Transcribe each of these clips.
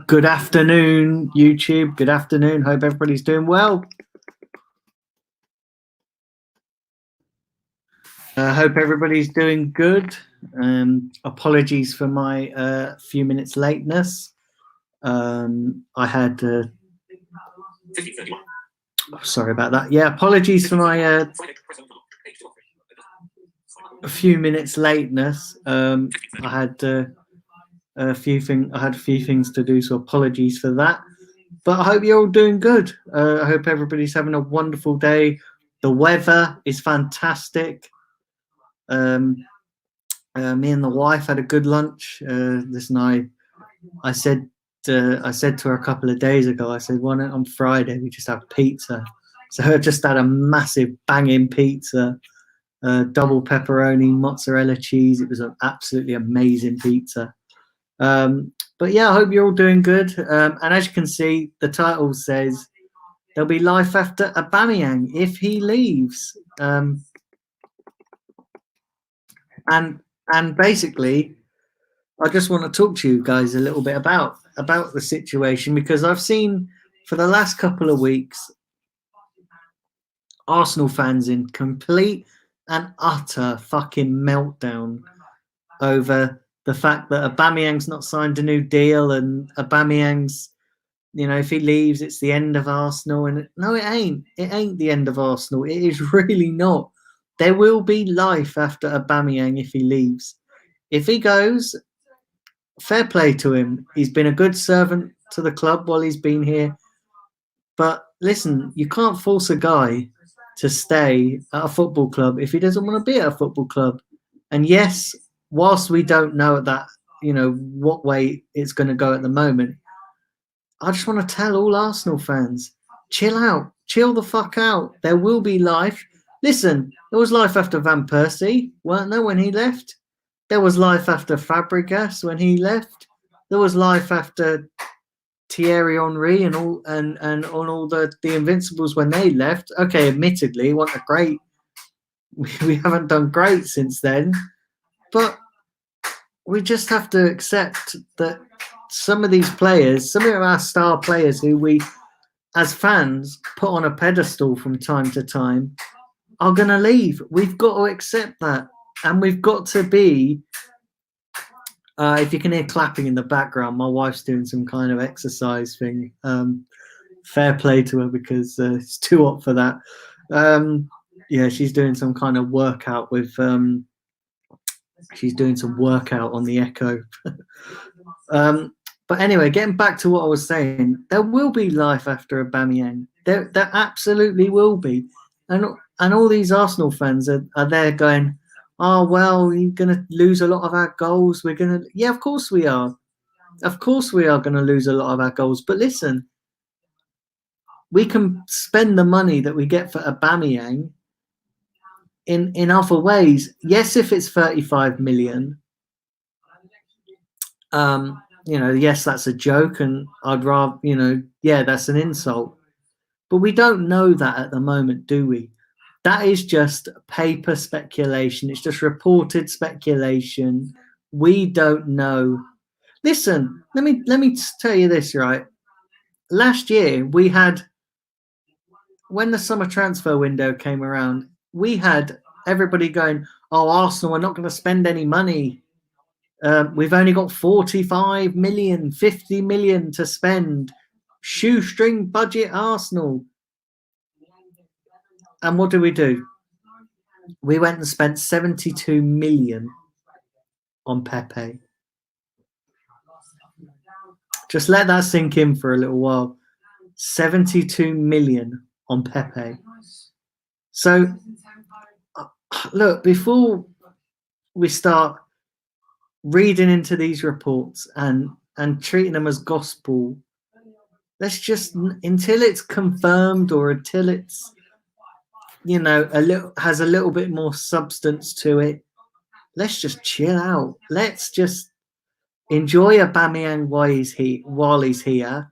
Good afternoon, YouTube. Good afternoon. Hope everybody's doing well. Hope everybody's doing good. Apologies for my few minutes lateness. I had sorry about that. Yeah, apologies for my a few minutes lateness. I had a few things to do, so apologies for that. But I hope you're all doing good. I hope everybody's having a wonderful day. The weather is fantastic. Me and the wife had a good lunch. I said to her a couple of days ago, I said, why not on Friday we just have pizza? So I just had a massive banging pizza, double pepperoni, mozzarella cheese. It was an absolutely amazing pizza. But yeah, I hope you're all doing good. And as you can see, the title says there'll be life after Aubameyang if he leaves. And basically, I just want to talk to you guys a little bit about the situation, because I've seen for the last couple of weeks Arsenal fans in complete and utter fucking meltdown over the fact that Aubameyang's not signed a new deal, and Aubameyang's, if he leaves, it's the end of Arsenal. And no, it ain't. It ain't the end of Arsenal. It is really not. There will be life after Aubameyang if he leaves. If he goes, fair play to him. He's been a good servant to the club while he's been here. But listen, you can't force a guy to stay at a football club if he doesn't want to be at a football club. And yes, whilst we don't know that, what way it's going to go at the moment, I just want to tell all Arsenal fans, chill out, chill the fuck out. There will be life. Listen, there was life after Van Persie, weren't there, when he left? There was life after Fabregas when he left. There was life after Thierry Henry and all the Invincibles when they left. Okay, admittedly, we haven't done great since then, but we just have to accept that some of these players, some of our star players who we as fans put on a pedestal from time to time, are going to leave. We've got to accept that. And we've got to be, if you can hear clapping in the background, my wife's doing some kind of exercise thing. Fair play to her, because it's too hot for that. Yeah, she's doing some kind of workout with, she's doing some workout on the Echo. But anyway, getting back to what I was saying, there will be life after Aubameyang. There absolutely will be. And all these Arsenal fans are there going, oh, well, you're going to lose a lot of our goals. Yeah, of course we are. Of course we are going to lose a lot of our goals. But listen, we can spend the money that we get for Aubameyang in other ways. Yes, if it's 35 million, yes, that's a joke. And I'd rather, yeah, that's an insult. But we don't know that at the moment, do we? That is just paper speculation. It's just reported speculation. We don't know. Listen, let me tell you this, right? Last year we had, when the summer transfer window came around, we had everybody going, oh, Arsenal are not going to spend any money. We've only got 45 million, 50 million to spend. Shoestring budget Arsenal. And what do? We went and spent 72 million on Pepe. Just let that sink in for a little while. 72 million on Pepe. So, look, before we start reading into these reports and treating them as gospel, let's just, until it's confirmed or until it's, has a little bit more substance to it, let's just chill out. Let's just enjoy Aubameyang while he's here.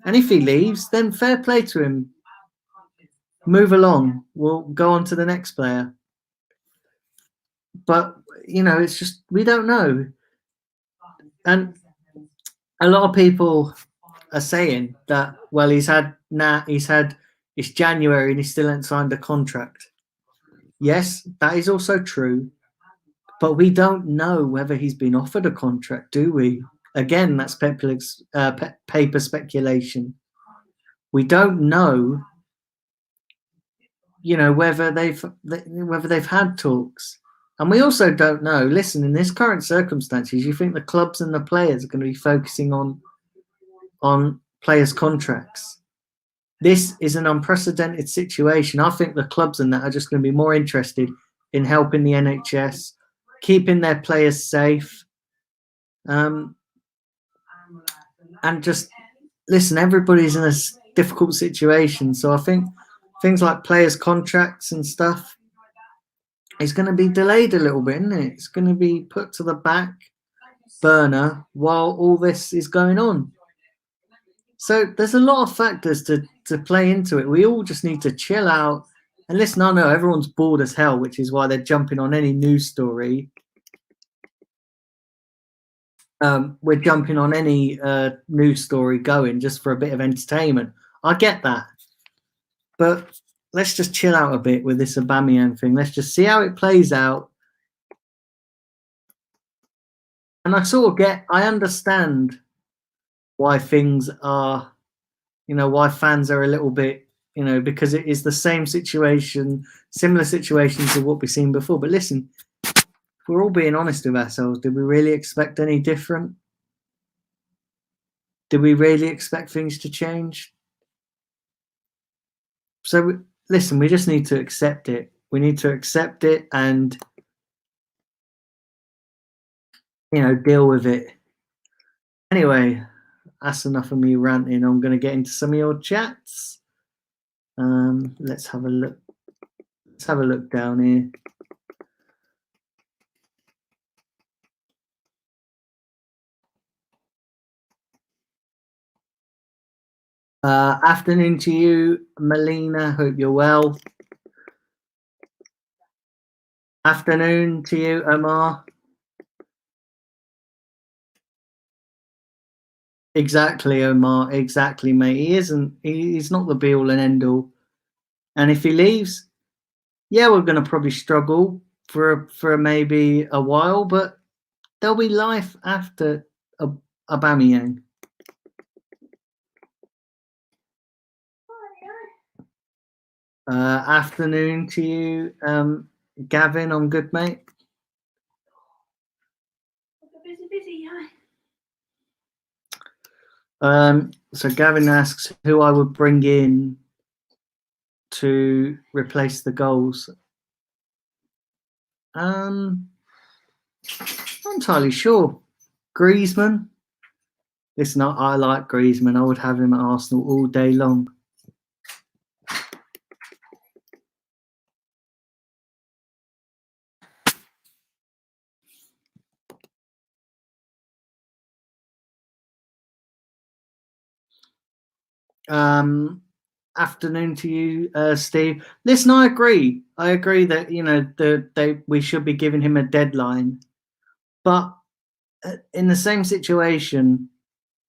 And if he leaves, then fair play to him. Move along. We'll go on to the next player. But, it's just, we don't know. And a lot of people are saying that, well, it's January and he still hasn't signed a contract. Yes, that is also true, but we don't know whether he's been offered a contract, do we? Again, that's paper speculation. We don't know, whether they've had talks, and we also don't know. Listen, in this current circumstances, you think the clubs and the players are going to be focusing on players' contracts? This is an unprecedented situation. I think the clubs and that are just going to be more interested in helping the NHS, keeping their players safe, and just listen. Everybody's in a difficult situation, so I think things like players' contracts and stuff is going to be delayed a little bit, isn't it? It's going to be put to the back burner while all this is going on. So there's a lot of factors to play into it. We all just need to chill out and listen. I know everyone's bored as hell, which is why they're jumping on any news story. We're jumping on any news story going just for a bit of entertainment. I get that, but let's just chill out a bit with this Aubameyang thing. Let's just see how it plays out. And I understand why things are, why fans are a little bit, because it is the same situation, similar situations to what we've seen before. But listen, if we're all being honest with ourselves, did we really expect any different? Did we really expect things to change? So listen, we just need to accept it. We need to accept it and, deal with it. Anyway, that's enough of me ranting. I'm going to get into some of your chats. Let's have a look. Let's have a look down here. Afternoon to you, Melina. Hope you're well. Afternoon to you, Omar. Exactly, Omar. Exactly, mate. He's not the be all and end all. And if he leaves, yeah, we're going to probably struggle for maybe a while, but there'll be life after Aubameyang. Afternoon to you, Gavin. I'm good, mate. Busy, so Gavin asks who I would bring in to replace the goals. I'm not entirely sure. Griezmann. Listen, I like Griezmann. I would have him at Arsenal all day long. Afternoon to you, Steve. Listen, I agree. I agree that we should be giving him a deadline, but in the same situation,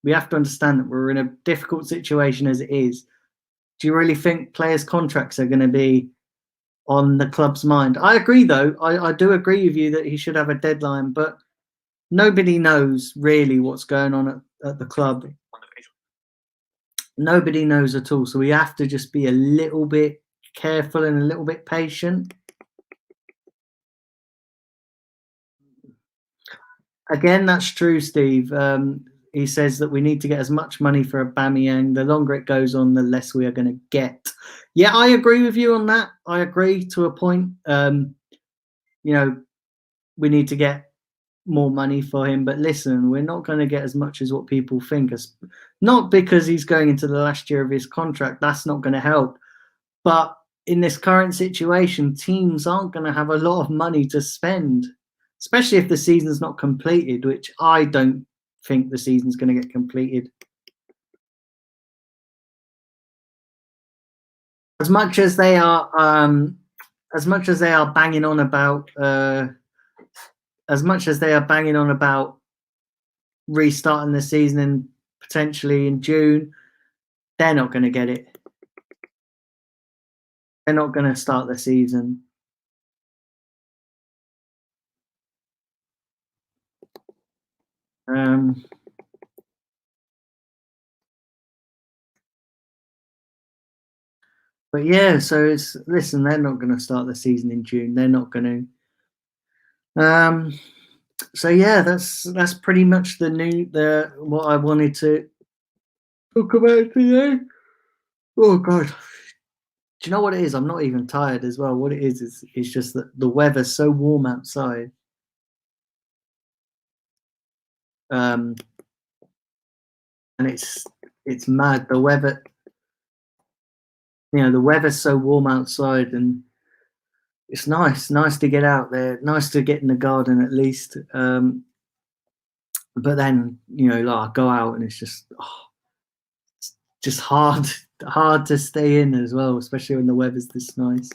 we have to understand that we're in a difficult situation as it is. Do you really think players' contracts are going to be on the club's mind? I agree, though. I do agree with you that he should have a deadline, but nobody knows really what's going on at the club. Nobody knows at all. So we have to just be a little bit careful and a little bit patient. Again, that's true, Steve. He says that we need to get as much money for Aubameyang. The longer it goes on, the less we are going to get. Yeah, I agree with you on that. I agree to a point. We need to get more money for him. But listen, we're not going to get as much as what people think. Not because he's going into the last year of his contract. That's not going to help. But in this current situation, teams aren't going to have a lot of money to spend, especially if the season's not completed, which I don't think the season's going to get completed. As much as they are banging on about restarting the season in potentially in June, they're not going to get it. They're not going to start the season. Um, but yeah, so it's listen. They're not going to start the season in June. They're not going to. So yeah, that's pretty much the what I wanted to talk about today. Oh god, do you know what it is? I'm not even tired as well. What it is it's just that the weather's so warm outside. Um, and it's mad. The weather, the weather's so warm outside, and it's nice to get out there, nice to get in the garden at least. But then like I go out and it's just hard to stay in as well, especially when the weather's this nice.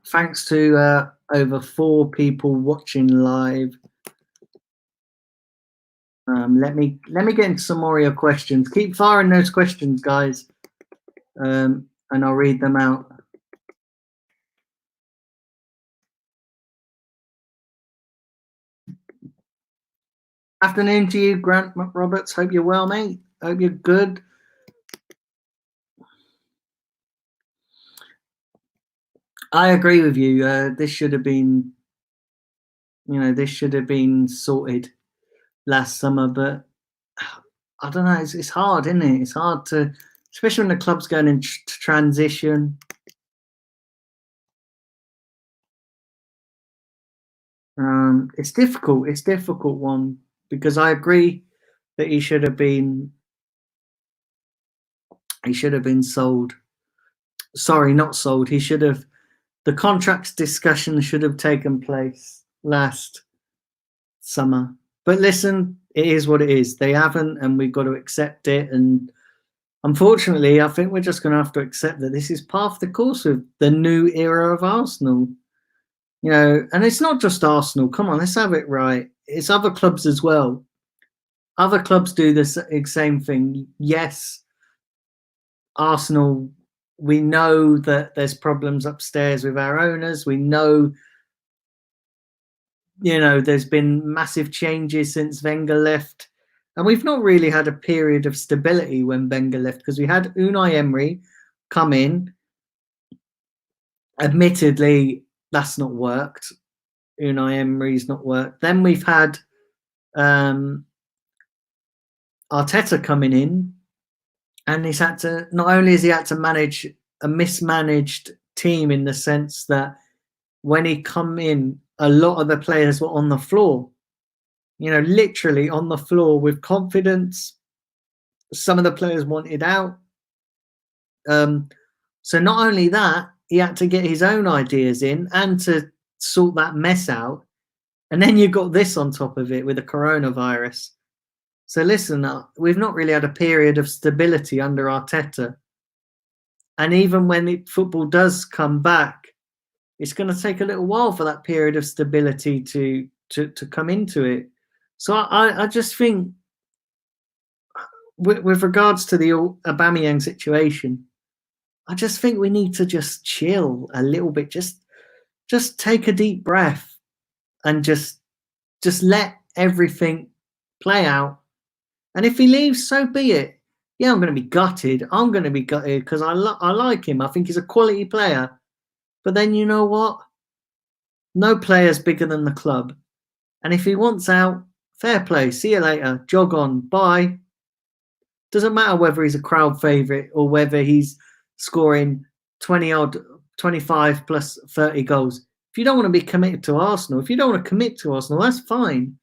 Thanks to over 4 people watching live. Let me get into some more of your questions. Keep firing those questions, guys, and I'll read them out. Afternoon to you, Grant Roberts. Hope you're well, mate. Hope you're good. I agree with you. This should have been, sorted last summer, but I don't know. It's hard, isn't it? It's hard to, especially when the club's going into transition. It's difficult. It's a difficult one because I agree that he should have been sold. Sorry, not sold. He should have. The contracts discussion should have taken place last summer. But listen, it is what it is. They haven't, and we've got to accept it. And unfortunately, I think we're just going to have to accept that this is part of the course of the new era of Arsenal. And it's not just Arsenal. Come on, let's have it right. It's other clubs as well. Other clubs do the same thing. Yes, Arsenal, we know that there's problems upstairs with our owners. We know, there's been massive changes since Wenger left. And we've not really had a period of stability when Wenger left because we had Unai Emery come in. Admittedly, that's not worked. Unai Emery's not worked. Then we've had Arteta coming in, and he's had to, not only has he had to manage a mismanaged team in the sense that when he come in, a lot of the players were on the floor, literally on the floor with confidence. Some of the players wanted out. So not only that, he had to get his own ideas in and to sort that mess out. And then you got this on top of it with the coronavirus. So listen, we've not really had a period of stability under Arteta. And even when football does come back, it's going to take a little while for that period of stability to come into it. So I just think, with regards to the Aubameyang situation, I just think we need to just chill a little bit, just take a deep breath, and just let everything play out. And if he leaves, so be it. Yeah, I'm going to be gutted. I'm going to be gutted because I like him. I think he's a quality player. But then you know what? No player's bigger than the club. And if he wants out, fair play. See you later. Jog on. Bye. Doesn't matter whether he's a crowd favourite or whether he's scoring 25 plus 30 goals. If you don't want to be committed to Arsenal, if you don't want to commit to Arsenal, that's fine.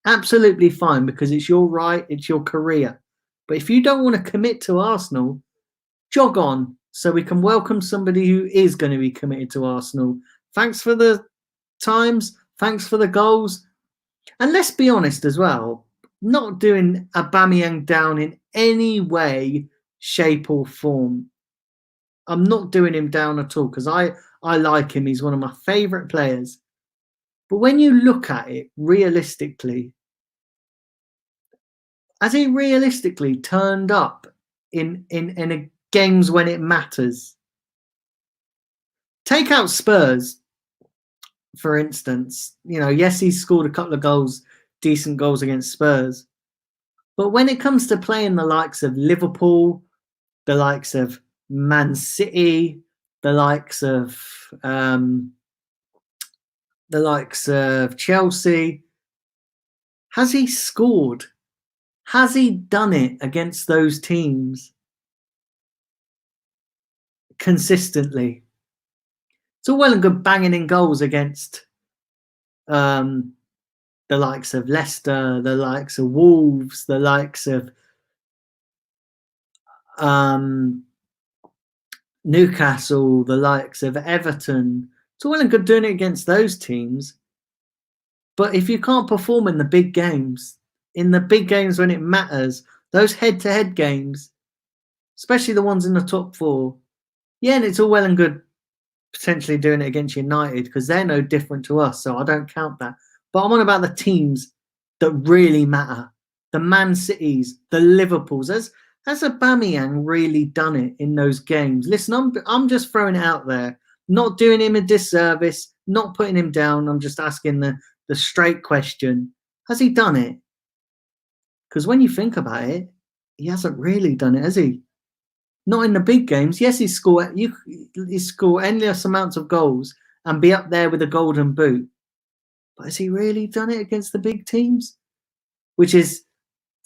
Absolutely fine, because it's your right, it's your career. But if you don't want to commit to Arsenal, jog on so we can welcome somebody who is going to be committed to Arsenal. Thanks for the times. Thanks for the goals. And let's be honest as well, not doing Aubameyang down in any way, shape or form. I'm not doing him down at all because I like him. He's one of my favourite players. But when you look at it realistically, has he realistically turned up in games when it matters? Take out Spurs, for instance. Yes, he's scored a couple of goals, decent goals against Spurs. But when it comes to playing the likes of Liverpool, the likes of Man City, the likes of Chelsea, has he scored? Has he done it against those teams consistently? It's all well and good banging in goals against the likes of Leicester, the likes of Wolves, the likes of Newcastle, the likes of Everton. It's all well and good doing it against those teams. But if you can't perform in the big games when it matters, those head-to-head games, especially the ones in the top four, yeah, and it's all well and good potentially doing it against United because they're no different to us, so I don't count that. But I'm on about the teams that really matter. The Man Cities, the Liverpools. Has Aubameyang really done it in those games? Listen, I'm just throwing it out there, not doing him a disservice, not putting him down. I'm just asking the straight question. Has he done it? Because when you think about it, he hasn't really done it, has he? Not in the big games. Yes, he score endless amounts of goals and be up there with a golden boot. But has he really done it against the big teams? Which is,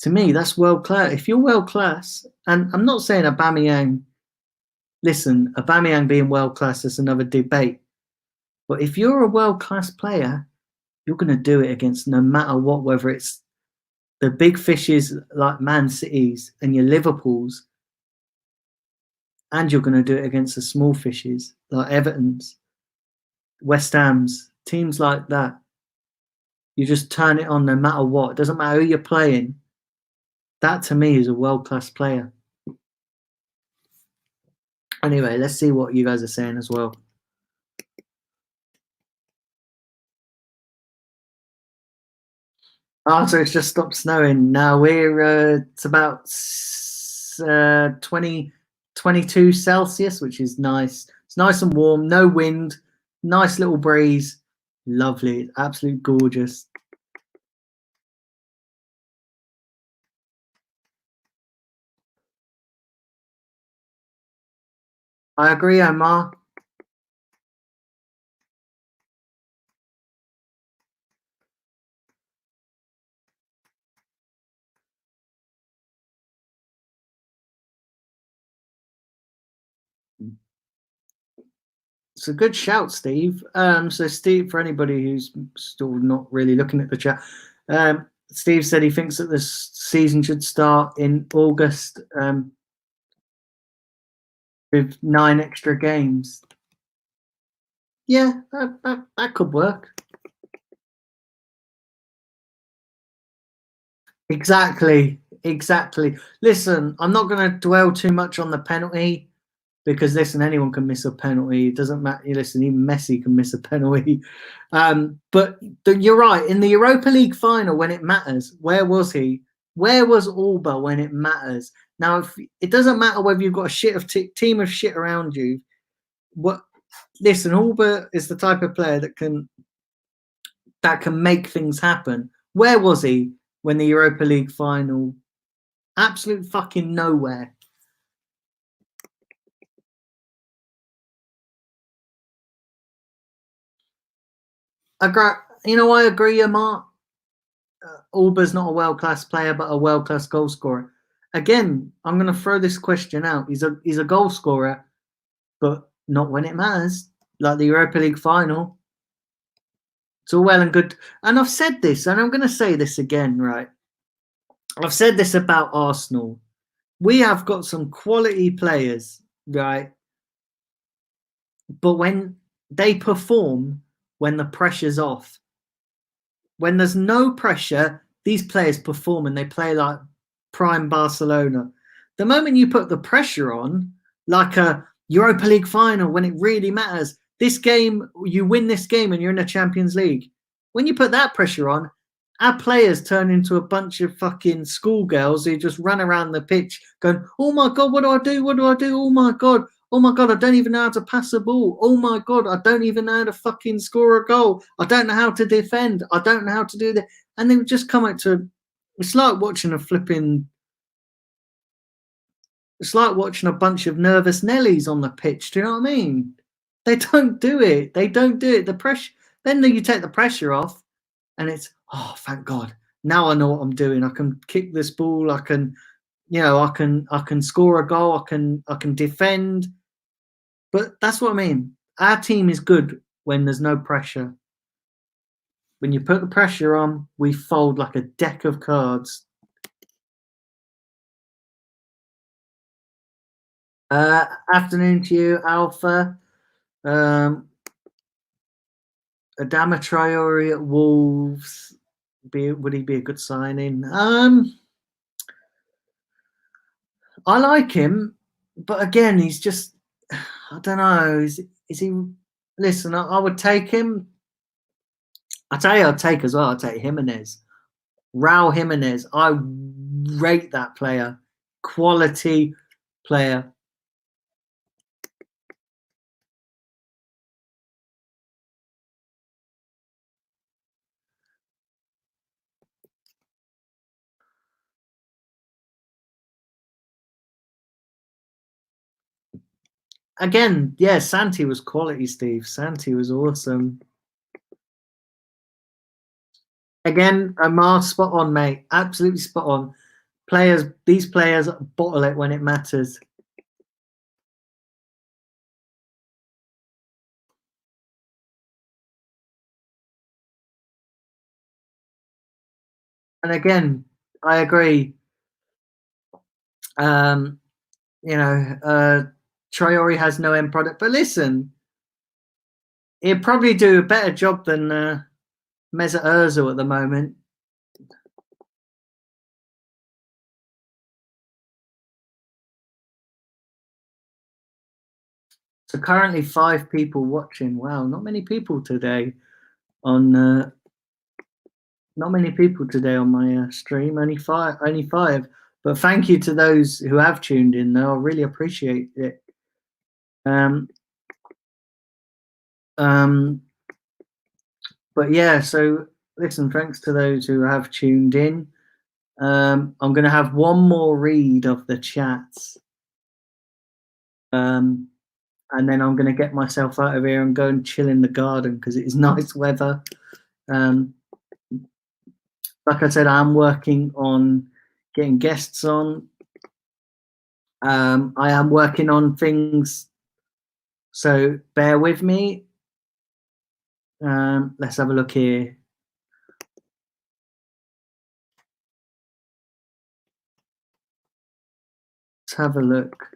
to me, that's world class. If you're world class, and I'm not saying Aubameyang, listen, Aubameyang being world class is another debate. But if you're a world class player, you're going to do it against no matter what, whether it's the big fishes like Man Cities and your Liverpools, and you're going to do it against the small fishes like Everton's, West Ham's, teams like that. You just turn it on no matter what. It doesn't matter who you're playing. That, to me, is a world-class player. Anyway, let's see what you guys are saying as well. Oh, so it's just stopped snowing. Now it's about 22 Celsius, which is nice. It's nice and warm, no wind, nice little breeze. Lovely, absolute gorgeous. I agree, Omar. It's a good shout, Steve. So Steve, for anybody who's still not really looking at the chat, Steve said he thinks that this season should start in August with 9 extra games. Yeah, that could work. Exactly. Listen, I'm not going to dwell too much on the penalty because, listen, anyone can miss a penalty. It doesn't matter. Listen, even Messi can miss a penalty. But you're right. In the Europa League final, when it matters, where was he? Where was Auba when it matters? Now, it doesn't matter whether you've got a team of shit around you. Listen, Auba is the type of player that can make things happen. Where was he when the Europa League final? Absolute fucking nowhere. I agree, Amar. Auba's not a world-class player, but a world-class goal scorer. Again, I'm going to throw this question out. He's a goal scorer, but not when it matters, like the Europa League final. It's all well and good. And I've said this, and I'm going to say this again, right? I've said this about Arsenal. We have got some quality players, right? But when they perform, when the pressure's off, when there's no pressure, these players perform and they play like prime Barcelona. The moment you put the pressure on, like a Europa League final, when it really matters, this game, you win this game and you're in the Champions League. when you put that pressure on, our players turn into a bunch of fucking schoolgirls who just run around the pitch going, "Oh my god, what do I do? What do I do? Oh my god, oh my god, I don't even know how to pass a ball. Oh my god, I don't even know how to fucking score a goal. I don't know how to defend. I don't know how to do that." And they would just come out to. It's like watching a flipping. It's like watching a bunch of nervous Nellies on the pitch. Do you know what I mean? They don't do it. They don't do it. The pressure. Then you take the pressure off, and it's, oh, thank God. Now I know what I'm doing. I can kick this ball. I can, I can score a goal. I can defend. But that's what I mean. Our team is good when there's no pressure. When you put the pressure on, we fold like a deck of cards. Afternoon to you, Alpha. Adama Traore at Wolves. Would he be a good signing? I like him, but again, he's just, I don't know. Is he? Listen, I would take him. I tell you, I'd take as well. I'd take Jimenez, Raul Jimenez. I rate that player, quality player. Again, yeah, Santi was quality, Steve. Santi was awesome. Again, Amar, spot on, mate. Absolutely spot on. These players bottle it when it matters. And again, I agree. Um, Traore has no end product, but listen, he'd probably do a better job than Mesut Ozil at the moment. So currently 5 people watching. Wow, not many people today on not many people today on my stream. Only five. But thank you to those who have tuned in, though. I really appreciate it. But yeah, so listen, thanks to those who have tuned in. I'm going to have one more read of the chats. And then I'm going to get myself out of here and go and chill in the garden because it is nice weather. Like I said, I'm working on getting guests on. I am working on things, so bear with me. Let's have a look here. Let's have a look.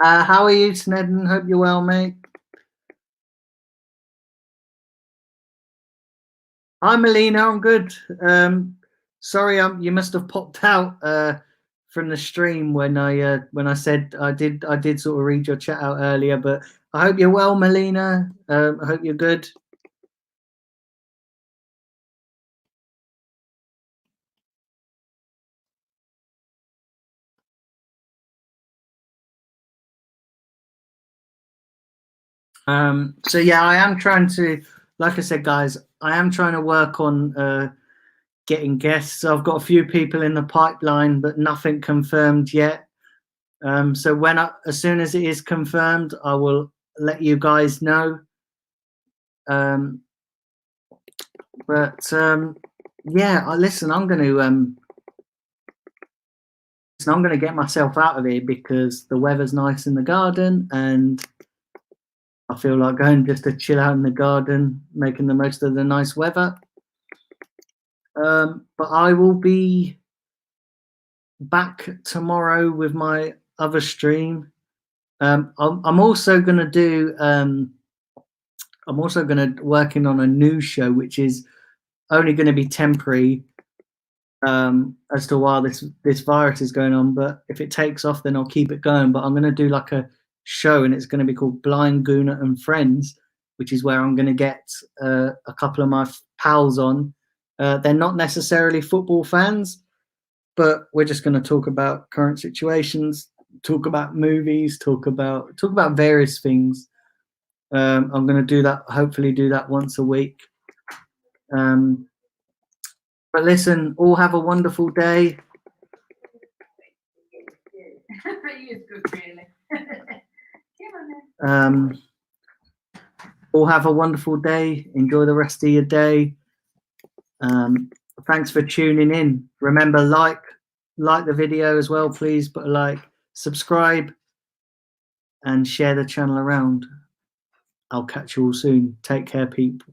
How are you, Snedden? Hope you're well, mate. Hi, Melina. I'm good. Sorry, you must have popped out from the stream when I said I did sort of read your chat out earlier. But I hope you're well, Melina. I hope you're good. So yeah, I am trying to, like I said, guys, I am trying to work on getting guests. I've got a few people in the pipeline, but nothing confirmed yet. So as soon as it is confirmed, I will let you guys know. Yeah, listen, I'm going to get myself out of here because the weather's nice in the garden and I feel like going just to chill out in the garden, making the most of the nice weather. But I will be back tomorrow with my other stream. I'm also going to do I'm also going to working on a new show, which is only going to be temporary, as to while this virus is going on. But if it takes off, then I'll keep it going. But I'm going to do like a show, and it's going to be called Blind Guna and Friends, which is where I'm going to get a couple of my pals on. They're not necessarily football fans, but we're just going to talk about current situations, talk about movies, talk about various things. I'm going to do that. Hopefully, do that once a week. But listen, all have a wonderful day. All have a wonderful day. Enjoy the rest of your day. Thanks for tuning in. Remember, like the video as well, please. Put a like, subscribe, and share the channel around. I'll catch you all soon. Take care, people.